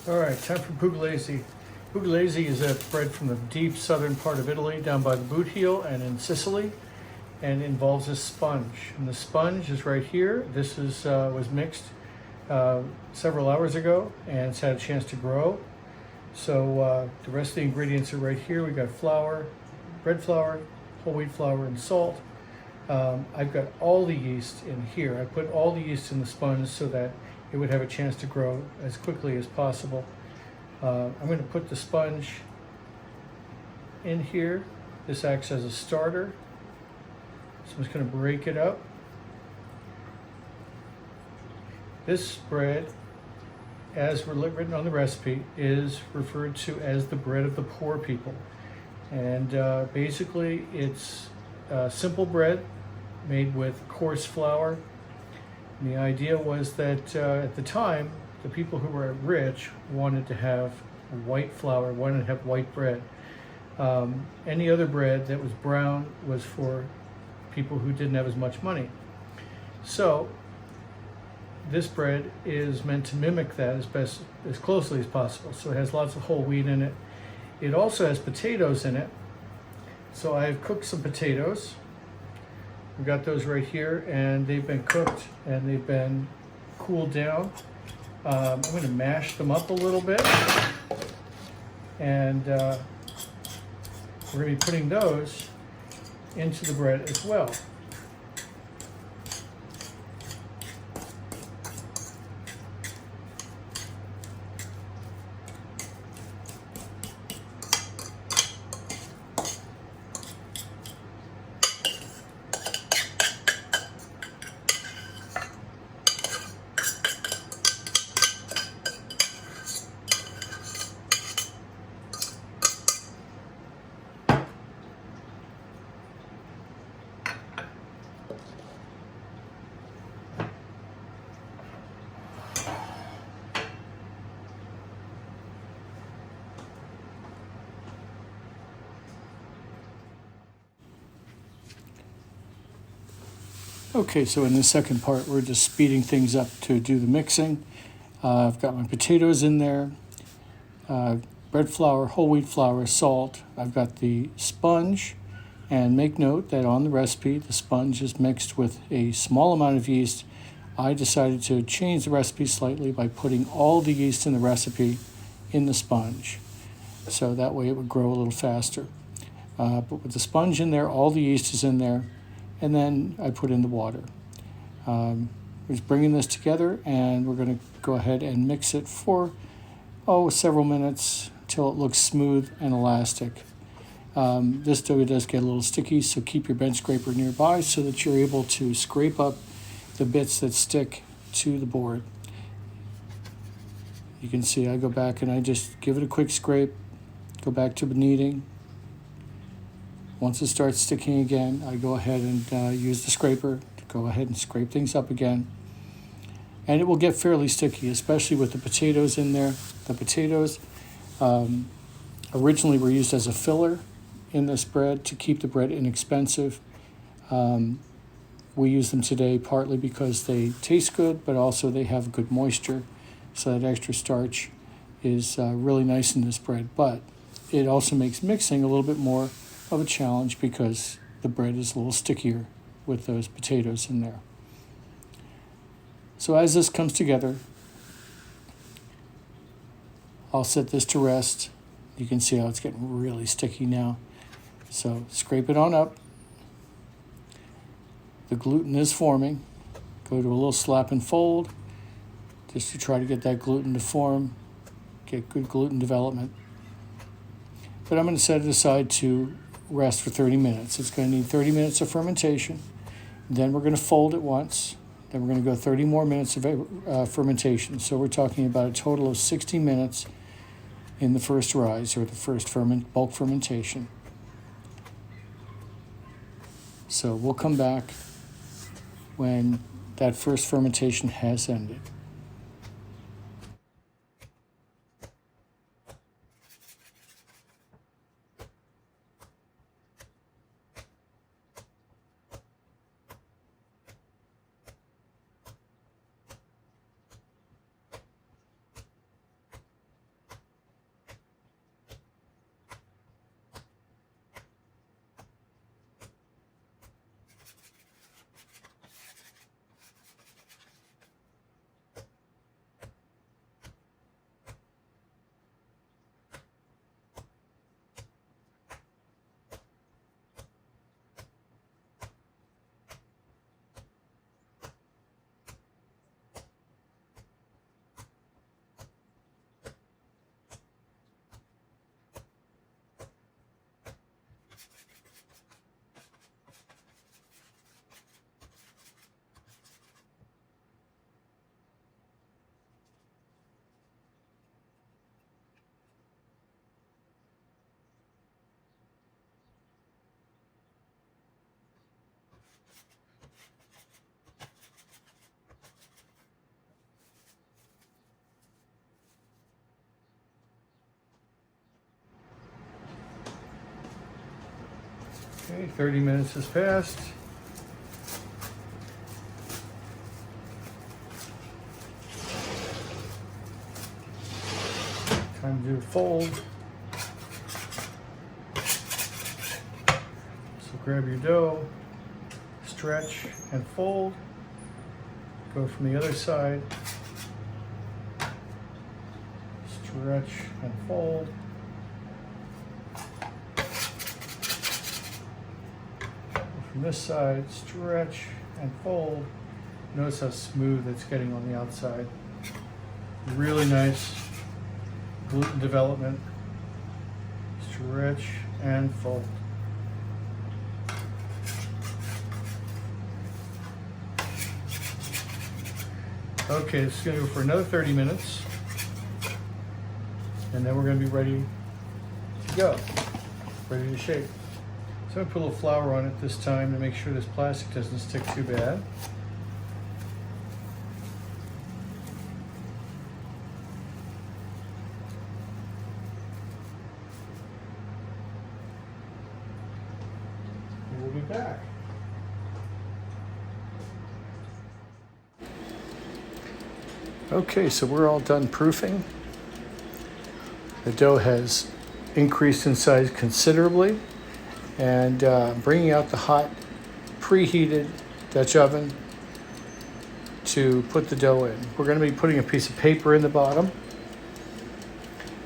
All right, time for Pugliese. Pugliese is a bread from the deep southern part of Italy, down by the boot heel and in Sicily, and involves a sponge. And the sponge is right here. This was mixed several hours ago, and it's had a chance to grow. So the rest of the ingredients are right here. We got flour, bread flour, whole wheat flour, and salt. I've got all the yeast in here. I put all the yeast in the sponge so that it would have a chance to grow as quickly as possible. I'm going to put the sponge in here. This acts as a starter. So I'm just going to break it up. This bread, as written on the recipe, is referred to as the bread of the poor people. And basically it's simple bread made with coarse flour. And the idea was that at the time, the people who were rich wanted to have white flour, wanted to have white bread. Any other bread that was brown was for people who didn't have as much money. So this bread is meant to mimic that as closely as possible. So it has lots of whole wheat in it. It also has potatoes in it. So I've cooked some potatoes. We've got those right here, and they've been cooked and they've been cooled down. I'm going to mash them up a little bit, and we're going to be putting those into the bread as well. Okay, so in the second part, we're just speeding things up to do the mixing. I've got my potatoes in there, bread flour, whole wheat flour, salt. I've got the sponge, and make note that on the recipe, the sponge is mixed with a small amount of yeast. I decided to change the recipe slightly by putting all the yeast in the recipe in the sponge. So that way it would grow a little faster. But with the sponge in there, all the yeast is in there. And then I put in the water. We're just bringing this together, and we're going to go ahead and mix it for, several minutes till it looks smooth and elastic. This dough does get a little sticky, so keep your bench scraper nearby so that you're able to scrape up the bits that stick to the board. You can see I go back and I just give it a quick scrape, go back to kneading. Once it starts sticking again, I go ahead and use the scraper to go ahead and scrape things up again. And it will get fairly sticky, especially with the potatoes in there. The potatoes originally were used as a filler in this bread to keep the bread inexpensive. We use them today partly because they taste good, but also they have good moisture, so that extra starch is really nice in this bread. But it also makes mixing a little bit more of a challenge because the bread is a little stickier with those potatoes in there. So as this comes together, I'll set this to rest. You can see how it's getting really sticky now. So scrape it on up. The gluten is forming. Go to a little slap and fold just to try to get that gluten to form, get good gluten development. But I'm going to set it aside to rest for 30 minutes. It's going to need 30 minutes of fermentation. Then we're going to fold it once. Then we're going to go 30 more minutes of fermentation. So we're talking about a total of 60 minutes in the first rise, or the first bulk fermentation. So we'll come back when that first fermentation has ended. Okay, 30 minutes has passed. Time to do a fold. So grab your dough, stretch and fold. Go from the other side. Stretch and fold. From this side, stretch and fold. Notice how smooth it's getting on the outside. Really nice gluten development. Stretch and fold. Okay, this is going to go for another 30 minutes. And then we're going to be ready to go, ready to shape. So I'm going to put a little flour on it this time to make sure this plastic doesn't stick too bad. And we'll be back. Okay, so we're all done proofing. The dough has increased in size considerably, and bringing out the hot preheated Dutch oven to put the dough in. We're going to be putting a piece of paper in the bottom.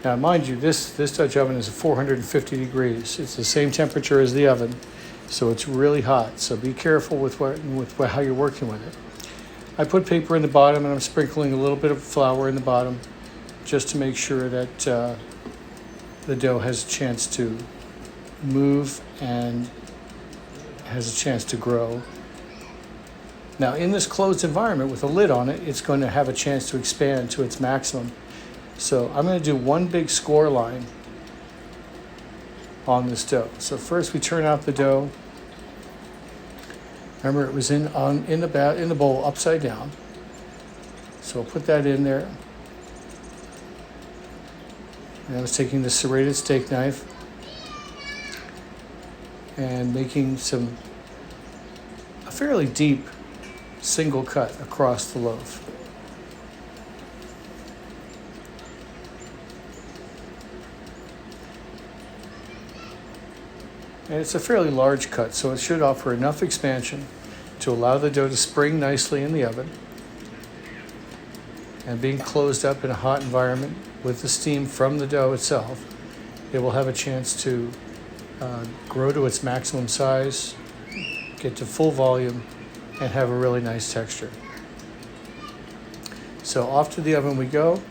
Now mind you, this Dutch oven is 450 degrees. It's the same temperature as the oven, so it's really hot. So be careful with how you're working with it. I put paper in the bottom, and I'm sprinkling a little bit of flour in the bottom just to make sure that the dough has a chance to move and has a chance to grow. Now, in this closed environment with a lid on it, it's going to have a chance to expand to its maximum. So I'm going to do one big score line on this dough. So first we turn out the dough. Remember, it was in the bowl upside down. So I'll put that in there. And I was taking the serrated steak knife and making a fairly deep single cut across the loaf. And it's a fairly large cut, so it should offer enough expansion to allow the dough to spring nicely in the oven. And being closed up in a hot environment with the steam from the dough itself, it will have a chance to grow to its maximum size, get to full volume, and have a really nice texture. So off to the oven we go.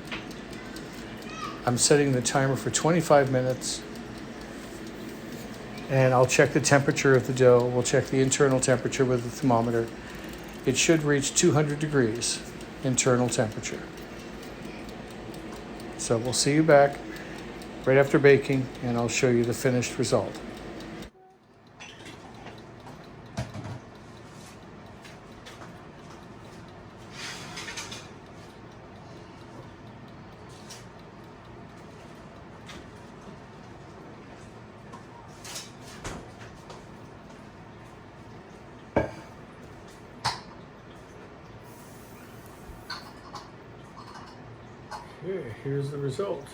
I'm setting the timer for 25 minutes. And I'll check the temperature of the dough. We'll check the internal temperature with the thermometer. It should reach 200 degrees internal temperature. So we'll see you back right after baking, and I'll show you the finished result. Okay, here's the result.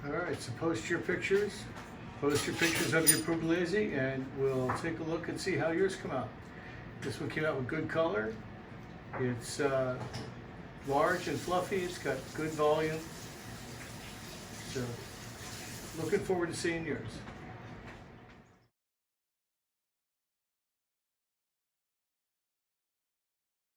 All right, so post your pictures of your Pugliese, and we'll take a look and see how yours come out. This one came out with good color. It's large and fluffy. It's got good volume. So, looking forward to seeing yours.